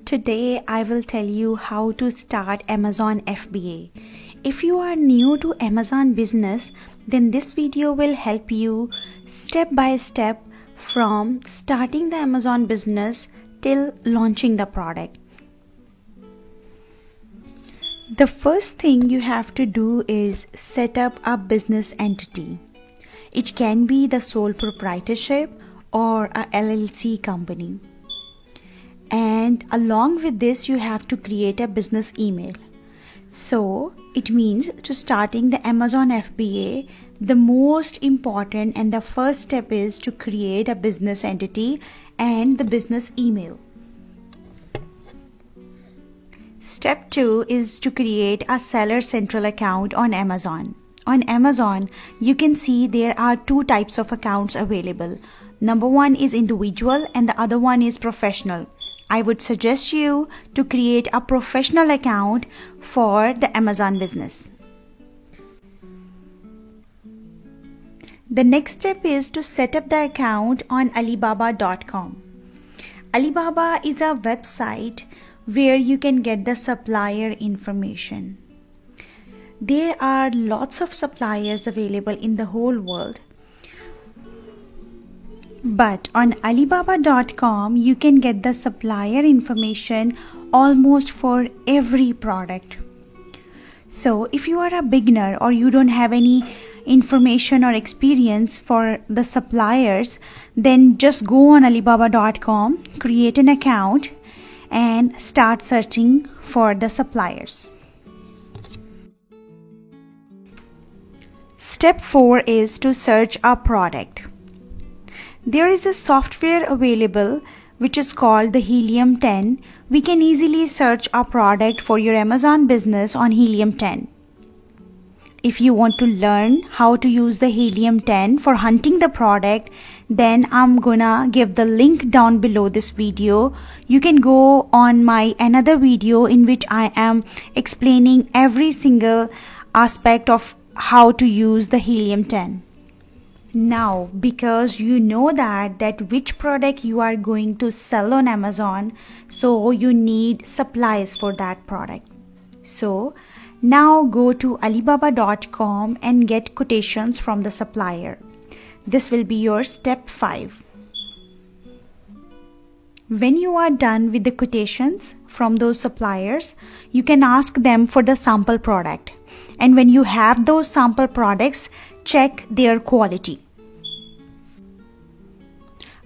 Today I will tell you how to start Amazon FBA. If you are new to Amazon business, then this video will help you step by step from starting the Amazon business till launching the product. The first thing you have to do is set up a business entity. It can be the sole proprietorship or a LLC company. And along with this, you have to create a business email. So it means to starting the Amazon FBA, the most important and the first step is to create a business entity and the business email. Step 2 is to create a Seller Central account on Amazon. On Amazon, you can see there are two types of accounts available. Number one is individual and the other one is professional. I would suggest you to create a professional account for the Amazon business. The next step is to set up the account on Alibaba.com. Alibaba is a website where you can get the supplier information. There are lots of suppliers available in the whole world. But on Alibaba.com, you can get the supplier information almost for every product. So if you are a beginner or you don't have any information or experience for the suppliers, then just go on Alibaba.com, create an account and start searching for the suppliers. Step 4 is to search a product. There is a software available which is called the Helium 10. We can easily search a product for your Amazon business on Helium 10. If you want to learn how to use the Helium 10 for hunting the product, then I'm gonna give the link down below this video. You can go on my another video in which I am explaining every single aspect of how to use the Helium 10. Now, because you know that which product you are going to sell on Amazon, so you need supplies for that product. So now go to Alibaba.com and get quotations from the supplier. This will be your step 5. When you are done with the quotations from those suppliers, you can ask them for the sample product. And when you have those sample products, check their quality.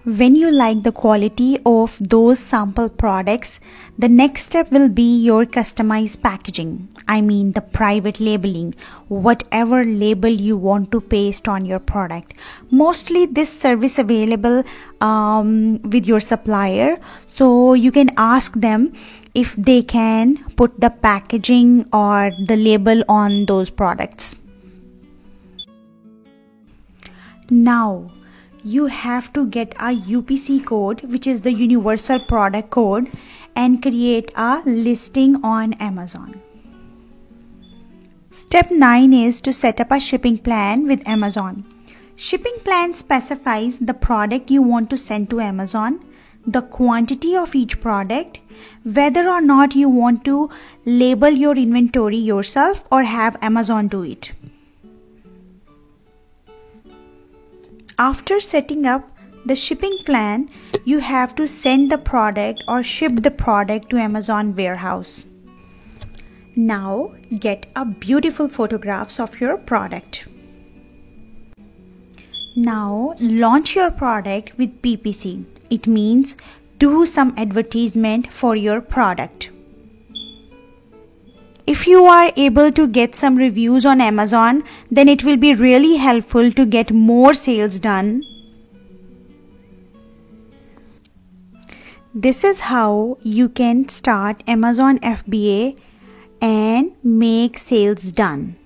When you like the quality of those sample products, the next step will be your customized packaging. I mean the private labeling, whatever label you want to paste on your product. Mostly this service available with your supplier. So you can ask them if they can put the packaging or the label on those products. Now, you have to get a UPC code, which is the Universal Product Code, and create a listing on Amazon. Step 9 is to set up a shipping plan with Amazon. Shipping plan specifies the product you want to send to Amazon, the quantity of each product, whether or not you want to label your inventory yourself or have Amazon do it. After setting up the shipping plan, you have to send the product or ship the product to Amazon warehouse. Now get a beautiful photographs of your product. Now launch your product with PPC. It means do some advertisement for your product. If you are able to get some reviews on Amazon, then it will be really helpful to get more sales done. This is how you can start Amazon FBA and make sales done.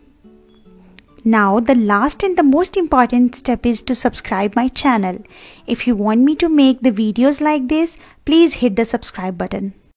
Now the last and the most important step is to subscribe my channel. If you want me to make the videos like this, please hit the subscribe button.